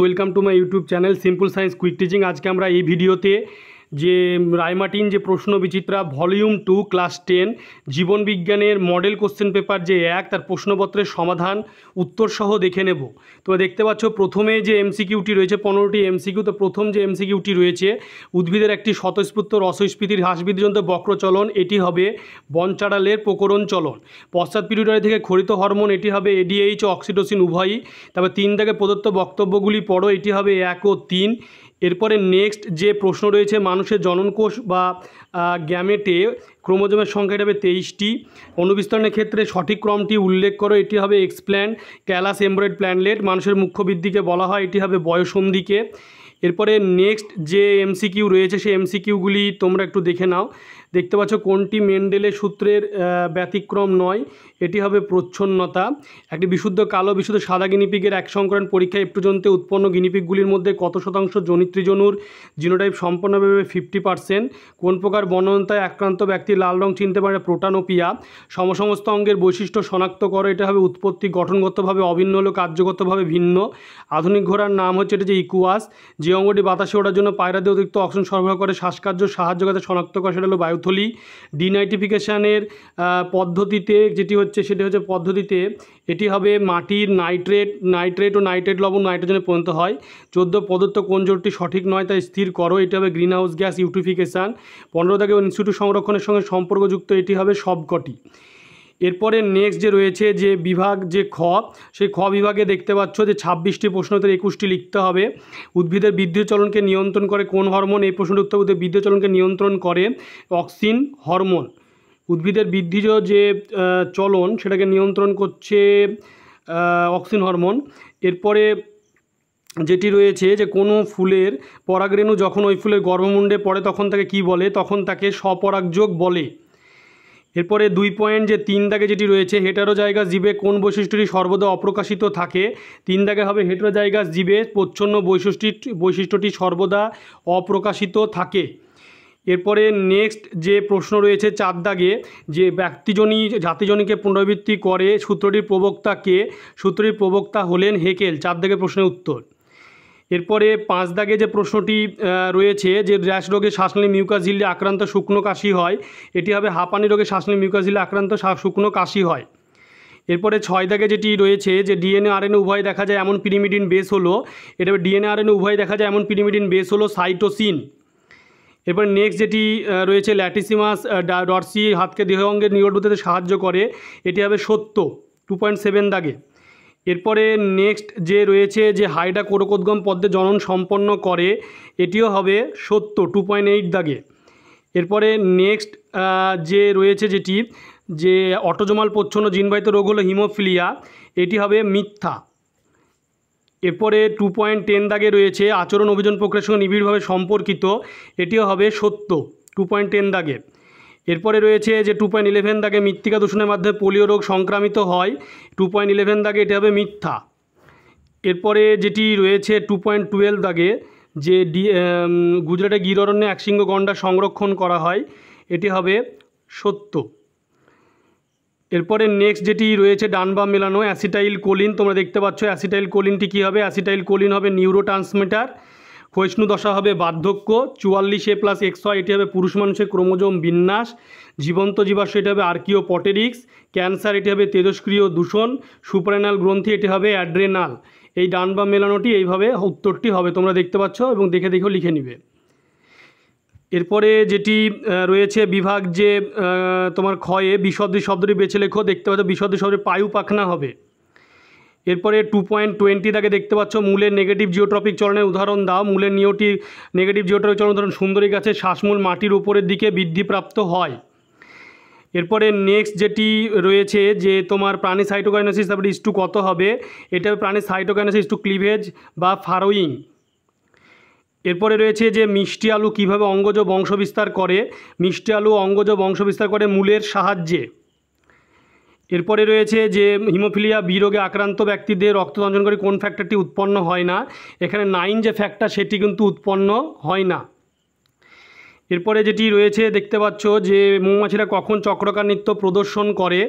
Welcome to my YouTube channel simple science quick teaching. আজকে আমরা এই ভিডিওতে যে রায়মার্টিন যে প্রশ্ন বিচিত্রা ভলিউম 2 ক্লাস 10 জীবন বিজ্ঞানের মডেল কোশ্চেন পেপার যে তার প্রশ্নপত্রের সমাধান উত্তর সহ দেখে নেব। তোমরা দেখতে পাচ্ছ প্রথমে যে এমসিকিউটি রয়েছে 15টি এমসিকিউ। তো প্রথম যে এমসিকিউটি রয়েছে উদ্ভিদের একটি স্বতঃস্ফূর্ত রসস্ফীতির হ্রাসবৃদ্ধিজনিত বক্র চলন, এটি হবে বনচাড়ালের প্রকরণ চলন। পশ্চাৎ পিটুইটারি থেকে ক্ষরিত হরমোন, এটি হবে এডিএইচ ও অক্সিটোসিন উভয়ই। তারপর 3 থেকে প্রদত্ত বক্তব্যগুলি পড়ো, এটি হবে 1 ও 3। এরপরে নেক্সট যে প্রশ্ন রয়েছে মানুষের জননকোষ বা গ্যামেটে ক্রোমোজোমের সংখ্যা, এটা হবে 23টি। অনুবিস্তরণের ক্ষেত্রে সঠিক ক্রমটি উল্লেখ করো, এটি হবে এক্সপ্ল্যান্ট ক্যালাস এমব্রয়েড প্ল্যানলেট। মানুষের মুখ্য বৃদ্ধিকে বলা হয়, এটি হবে বয়ঃসন্ধিকে। এরপরে নেক্সট যে এমসিকিউ রয়েছে সেই এমসিকিউগুলি তোমরা একটু দেখে নাও। দেখতে পাচ্ছ কোনটি মেন্ডেলের সূত্রের ব্যতিক্রম নয়, এটি হবে প্রচ্ছন্নতা। একটি বিশুদ্ধ কালো বিশুদ্ধ সাদা গিনিপিগের এক সংকরণ পরীক্ষায় একটুজনতে উৎপন্ন গিনিপিগগুলির মধ্যে কত শতাংশ জনিত্রিজনুর জিনোটাইপ সম্পূর্ণভাবে 50%। কোন প্রকার বন্যতায় আক্রান্ত ব্যক্তির লাল রং চিনতে পারে, প্রোটানোপিয়া। সমস্ত অঙ্গের বৈশিষ্ট্য শনাক্ত করো, এটা হবে উৎপত্তি গঠনগতভাবে অভিন্ন হলেও কার্যগতভাবে ভিন্ন। আধুনিক ঘোড়ার নাম হচ্ছে এটা যে ইকুয়াস। যে অঙ্গটি বাতাসে ওঠার জন্য পায়রাদের অতিরিক্ত অক্সিজেন সরবরাহ করে শ্বাসকার্য সাহায্য করে শনাক্ত করে, সেটা হলো বায়ুথলি। ডিনাইট্রিফিকেশানের পদ্ধতিতে যেটি হচ্ছে সেটি হচ্ছে পদ্ধতিতে এটি হবে মাটির নাইট্রেট ও নাইট্রেট লবণ নাইট্রোজেনে পরিণত হয়। 14 প্রদত্ত কোন জোটটি সঠিক নয় তাই স্থির করো, এটি হবে গ্রিন হাউস গ্যাস ইউট্রিফিকেশান। 15 থেকে ইনস্টিটিউট সংরক্ষণের সঙ্গে সম্পর্কযুক্ত, এটি হবে সবকটি। এরপরে নেক্সট যে রয়েছে যে বিভাগ যে খ, সেই খ বিভাগে দেখতে পাচ্ছ যে 26টি প্রশ্নোত্তর 21টি লিখতে হবে। উদ্ভিদের বৃদ্ধি চলনকে নিয়ন্ত্রণ করে কোন হরমোন? এই প্রশ্নটি উত্তর উদ্ভিদের বৃদ্ধি চলনকে নিয়ন্ত্রণ করে অক্সিন হরমোন। উদ্ভিদের বৃদ্ধিজ যে চলন সেটাকে নিয়ন্ত্রণ করছে অক্সিন হরমোন। এরপরে যেটি রয়েছে যে কোনো ফুলের পরাগরেণু যখন ওই ফুলের গর্ভমুণ্ডে পড়ে তখন তাকে কি বলে? তখন তাকে স্বপরাগযোগ বলে। এরপরে 2.3 দাগে যেটি রয়েছে হেটারোজাইগাস জীবে কোন বৈশিষ্ট্যটি সর্বদা অপ্রকাশিত থাকে? 3 দাগে হবে হেটারোজাইগাস জীবে প্রচ্ছন্ন বৈশিষ্ট্যটি সর্বদা অপ্রকাশিত থাকে। এরপরে নেক্সট যে প্রশ্ন রয়েছে 4 দাগে যে জাতিজনীকে পুনরাবৃত্তি করে সূত্রটির প্রবক্তা কে? সূত্রটির প্রবক্তা হলেন হেকেল। 4 দাগে প্রশ্নের উত্তর। এরপরে 5 দাগে যে প্রশ্নটি রয়েছে যে র্যাশ রোগে শ্বাসনালী মিউকাস ঝিল্লি আক্রান্ত শুকনো কাশি হয়, এটি হবে হাঁপানি রোগে শ্বাসনালী মিউকাস ঝিল্লি আক্রান্ত শুকনো কাশি হয়। এরপরে 6 দাগে যেটি রয়েছে যে ডিএনএ আরএনএ উভয় দেখা যায় এমন পিরিমিডিন বেস হলো, এটা ডিএনএ আরএনএ উভয় দেখা যায় এমন পিরিমিডিন বেস হলো সাইটোসিন। এরপর নেক্সট যেটি রয়েছে ল্যাটিসিমাস ডরসি হাতকে দেহ অঙ্গের নিকটবর্তী হতে সাহায্য করে, এটি হবে সত্য 2.7 দাগে। এরপরে নেক্সট যে রয়েছে যে হাইডা কোরকোদ্গম পদ্মে জনন সম্পন্ন করে, এটিও হবে সত্য 2.8 দাগে। এরপরে নেক্সট যে রয়েছে যেটি যে অটোজোমাল প্রচ্ছন্ন জিনবাহিত রোগ হলো হিমোফিলিয়া, এটি হবে মিথ্যা। এরপরে 2.10 দাগে রয়েছে আচরণ অভিযোজন প্রক্রিয়ার সঙ্গে নিবিড়ভাবে সম্পর্কিত, এটিও হবে সত্য 2.10 দাগে। এরপরে রয়েছে যে 2.11 দাগে মৃত্তিকা দূষণের মাধ্যমে পোলিও রোগ সংক্রামিত হয়, 2.11 দাগে এটি হবে মিথ্যা। এরপরে যেটি রয়েছে 2.12 দাগে যে গুজরাটে গির অরণ্যে একশৃঙ্গ গন্ডার সংরক্ষণ করা হয়, এটি হবে সত্য। এরপরে নেক্সট যেটি রয়েছে ডান বাম মেলানো অ্যাসিটাইল কোলিন, তোমরা দেখতে পাচ্ছ অ্যাসিটাইল কোলিনটি কী হবে? অ্যাসিটাইল কোলিন হবে নিউরোট্রান্সমিটার। ক্ষয়িষ্ণু দশা হবে বার্ধক্য। 44A+XY, এটি হবে পুরুষ মানুষের ক্রোমোজোম বিন্যাস। জীবন্ত জীবাশ্ম, এটি হবে আর্কিওপটেরিক্স। ক্যান্সার, এটি হবে তেজস্ক্রিয় দূষণ। সুপ্রারেনাল গ্রন্থি, এটি হবে অ্যাড্রেনাল। এই ডান বাম মেলানোটি এইভাবে উত্তরটি হবে, তোমরা দেখতে পাচ্ছ এবং দেখেও লিখে নিবে। এরপরে যেটি রয়েছে বিভাগ যে তোমার ক্ষয়ে বিসদৃশ শব্দটি বেছে লেখো, দেখতে পাচ্ছ বিসদৃশ শব্দটি পায়ু পাখনা হবে। এরপরে 2.20 দাগে দেখতে পাচ্ছ মূলের নেগেটিভ জিওট্রপিক চলনের উদাহরণ দাও। মূলের নেগেটিভ জিওট্রপিক চলনের উদাহরণ সুন্দরী গাছের শ্বাসমূল মাটির উপরের দিকে বৃদ্ধিপ্রাপ্ত হয়। এরপরে নেক্সট যেটি রয়েছে যে তোমার প্রাণী সাইটোকাইনেসিস তারপরে ইস্টু কত হবে? এটা প্রাণী সাইটোকাইনেসিস ইস্টু ক্লিভেজ বা ফারোয়িং। এরপরে রয়েছে যে মিষ্টি আলু কীভাবে অঙ্গজ বংশবিস্তার করে? মিষ্টি আলু অঙ্গজ বংশবিস্তার করে মূলের সাহায্যে। এরপরে রয়েছে যে হিমোফিলিয়া বি রোগে আক্রান্ত ব্যক্তিদের রক্ত সঞ্চালন করে কোন ফ্যাক্টরটি উৎপন্ন হয় না? এখানে 9 যে ফ্যাক্টর সেটি কিন্তু উৎপন্ন হয় না। এরপরে যেটি রয়েছে দেখতে পাচ্ছ যে মৌমাছিরা কখন চক্রাকার নৃত্য প্রদর্শন করে?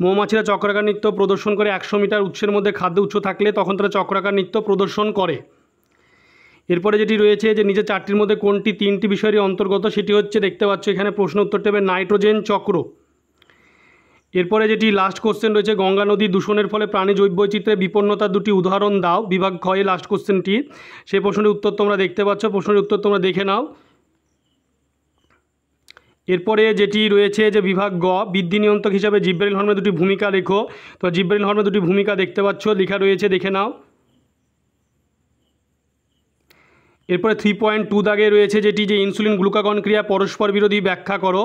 মৌমাছিরা চক্রাকার নৃত্য প্রদর্শন করে 100 মিটার উৎসের মধ্যে খাদ্য উৎস থাকলে তখন তারা চক্রাকার নৃত্য প্রদর্শন করে। এরপরে যেটি রয়েছে যে নিচে চারটির মধ্যে কোনটি তিনটি বিষয়েরই অন্তর্গত, সেটি হচ্ছে দেখতে পাচ্ছ এখানে প্রশ্ন উত্তরটি হবে নাইট্রোজেন চক্র। এরপরে যেটি লাস্ট কোশ্চেন রয়েছে গঙ্গা নদী দূষণের ফলে প্রাণী জৈব বৈচিত্র্যের বিপন্নতার দুটি উদাহরণ দাও, বিভাগ ক্ষয়ে লাস্ট কোশ্চেনটি। সেই প্রশ্নের উত্তর তোমরা দেখতে পাচ্ছ, প্রশ্নের উত্তর তোমরা দেখে নাও। এরপরে যেটি রয়েছে যে বিভাগ গ বৃদ্ধি নিয়ন্ত্রক হিসাবে জিব্রেলিন হরমোনের দুটি ভূমিকা লেখো। তো জিব্রেলিন হরমোনের দুটি ভূমিকা দেখতে পাচ্ছ লেখা রয়েছে, দেখে নাও। এরপরে 3.2 দাগে রয়েছে যেটি যে ইনসুলিন গ্লুকাগন ক্রিয়া পরস্পর বিরোধী ব্যাখ্যা করো।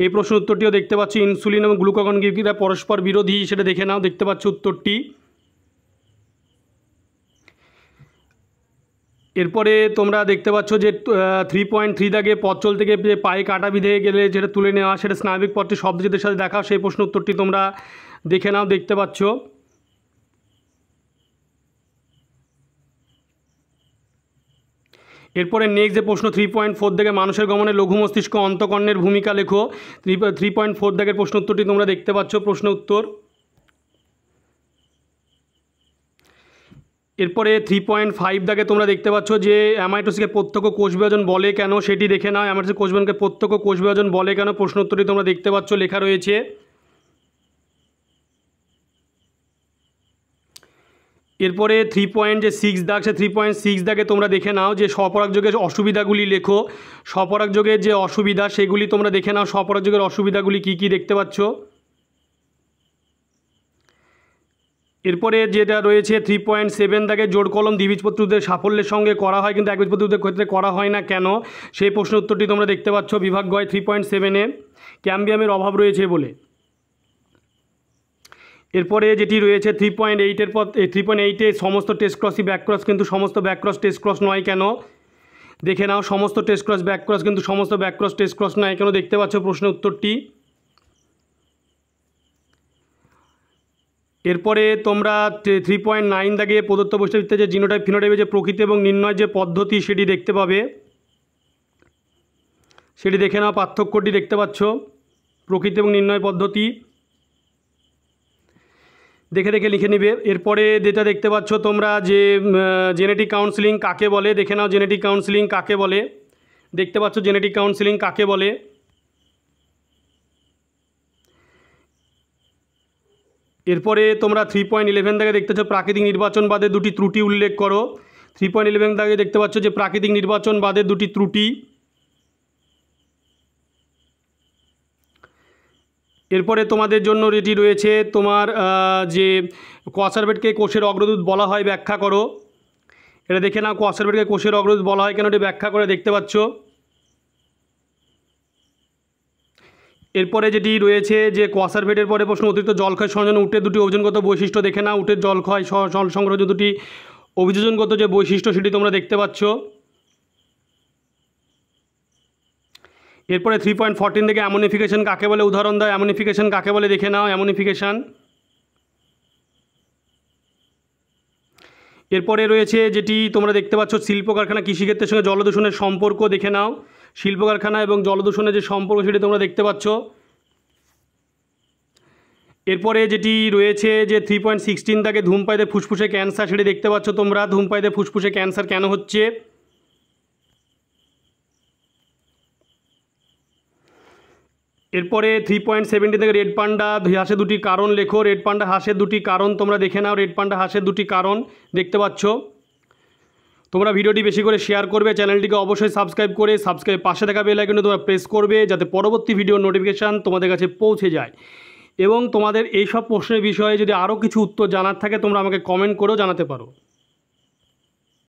এই প্রশ্ন উত্তরটিও দেখতে পাচ্ছ, ইনসুলিন এবং গ্লুকাগন ক্রিয়া পরস্পর বিরোধী, সেটা দেখে নাও, দেখতে পাচ্ছ উত্তরটি। এরপরে তোমরা দেখতে পাচ্ছ যে 3.3 দাগে পথ চলতে গিয়ে যে পায়ে কাটা বিঁধে গেলে যেটা তুলে নেওয়া, সেটা স্নায়বিক পথটি শব্দচিত্রের সাথে দেখাও। সেই প্রশ্ন উত্তরটি তোমরা দেখে নাও, দেখতে পাচ্ছ। এরপরে নেক্সট যে প্রশ্ন 3.4 দাগে মানুষের গমনে লঘু মস্তিষ্ক অন্তঃকর্ণের ভূমিকা লেখো। 3.4 দাগের প্রশ্ন উত্তরটি তোমরা দেখতে পাচ্ছ, প্রশ্ন উত্তর। এরপরে 3.5 দাগে তোমরা দেখতে পাচ্ছ যে অ্যামাইটোসিসকে প্রত্যক্ষ কোষ বিভাজন বলে কেন, সেটি দেখে নাও। অ্যামাইটোসিস কোষ বিভাজনকে প্রত্যক্ষ কোষ বিভাজন বলে কেন, প্রশ্ন উত্তরটি তোমরা দেখতে পাচ্ছ লেখা রয়েছে। এরপরে 3.6 দাগ, সে 3.6 দাগে তোমরা দেখে নাও যে স্বপরাগযোগের অসুবিধাগুলি লেখো। স্বপরাগযোগের যে অসুবিধা সেগুলি তোমরা দেখে নাও, স্বপরাগযোগের অসুবিধাগুলি কী কী দেখতে পাচ্ছ। এরপরে যেটা রয়েছে 3.7 দাগে জোড় কলম দ্বিবীজপত্রী উদ্ভিদের সাফল্যের সঙ্গে করা হয় কিন্তু একবীজপত্রী উদ্ভিদের ক্ষেত্রে করা হয় না কেন, সেই প্রশ্ন উত্তরটি তোমরা দেখতে পাচ্ছ বিভাগ গয় 3.7-এ ক্যাম্বিয়ামের অভাব রয়েছে বলে। এরপরে যেটি রয়েছে 3.8-এর পর 3.8-এ সমস্ত টেস্ট ক্রসই ব্যাক ক্রস কিন্তু সমস্ত ব্যাক ক্রস টেস্ট ক্রস নয় কেন, দেখে নাও। সমস্ত টেস্ট ক্রস ব্যাক ক্রস কিন্তু সমস্ত ব্যাক ক্রস টেস্ট ক্রস নয় কেন, দেখতে পাচ্ছ প্রশ্ন উত্তরটি। এরপরে তোমরা 3.9 দাগে প্রদত্ত বৈশিষ্ট্যের যে জিনোটাইপ ফিনোটাইপের যে প্রকৃতি এবং নির্ণয় যে পদ্ধতি সেটি দেখতে পাবে, সেটি দেখে নাও, পার্থক্যটি দেখতে পাচ্ছ প্রকৃতি এবং নির্ণয় পদ্ধতি দেখে দেখে লিখে নিবে। এরপরে যেটা দেখতে পাচ্ছ তোমরা যে জেনেটিক কাউন্সেলিং কাকে বলে, দেখে নাও জেনেটিক কাউন্সেলিং কাকে বলে, দেখতে পাচ্ছ জেনেটিক কাউন্সেলিং কাকে বলে। এরপরে তোমরা 3.11 দাগে দেখতে পাচ্ছ প্রাকৃতিক নির্বাচনবাদের দুটি ত্রুটি উল্লেখ করো। 3.11 দাগে দেখতে পাচ্ছ যে প্রাকৃতিক নির্বাচনবাদের দুটি ত্রুটি। এরপরে তোমাদের জন্য যেটি রয়েছে তোমার যে কোয়াসারভেটকে কোষের অগ্রদূত বলা হয় ব্যাখ্যা করো। এটা দেখে নাও, কোয়াসারভেটকে কোষের অগ্রদূত বলা হয় কেন, এটি ব্যাখ্যা করে দেখতে পাচ্ছ। এরপরে যেটি রয়েছে যে কোয়াসারভেটের পরে প্রশ্ন অতিরিক্ত জলক্ষয় সংযোজন উটের দুটি অভিযোজনগত বৈশিষ্ট্য দেখে নাও। উটের জলক্ষয় জল সংগ্রহ দুটি অভিযোজনগত যে বৈশিষ্ট্য সেটি তোমরা দেখতে পাচ্ছ। এরপরে 3.14 থেকে অ্যামোনিফিকেশন কাকে বলে উদাহরণ দাও। অ্যামোনিফিকেশন কাকে বলে দেখে নাও, অ্যামোনিফিকেশন। এরপরে রয়েছে যেটি তোমরা দেখতে পাচ্ছ শিল্প কারখানা কৃষিক্ষেত্রের সঙ্গে জলদূষণের সম্পর্ক দেখে নাও। শিল্প কারখানা এবং জলদূষণের যে সম্পর্ক সেটি তোমরা দেখতে পাচ্ছ। এরপরে যেটি রয়েছে যে 3.16 থেকে ধূমপায়ীদের ফুসফুসে ক্যান্সার, সেটি দেখতে পাচ্ছ তোমরা, ধূমপায়ীদের ফুসফুসে ক্যান্সার কেন হচ্ছে। এরপরে 3.17 থেকে রেড পান্ডা হ্রাসের দুটি কারণ লেখো। রেড পান্ডা হ্রাসের দুটি কারণ তোমরা দেখে নাও, রেড পান্ডা হ্রাসের দুটি কারণ দেখতে পাচ্ছ। তোমরা ভিডিওটি বেশি করে শেয়ার করবে, চ্যানেলটিকে অবশ্যই সাবস্ক্রাইব করে পাশে থাকা বেল আইকনটি তোমরা প্রেস করবে যাতে পরবর্তী ভিডিওর নোটিফিকেশান তোমাদের কাছে পৌঁছে যায়। এবং তোমাদের এই সব প্রশ্নের বিষয়ে যদি আরও কিছু উত্তর জানার থাকে তোমরা আমাকে কমেন্ট করেও জানাতে পারো।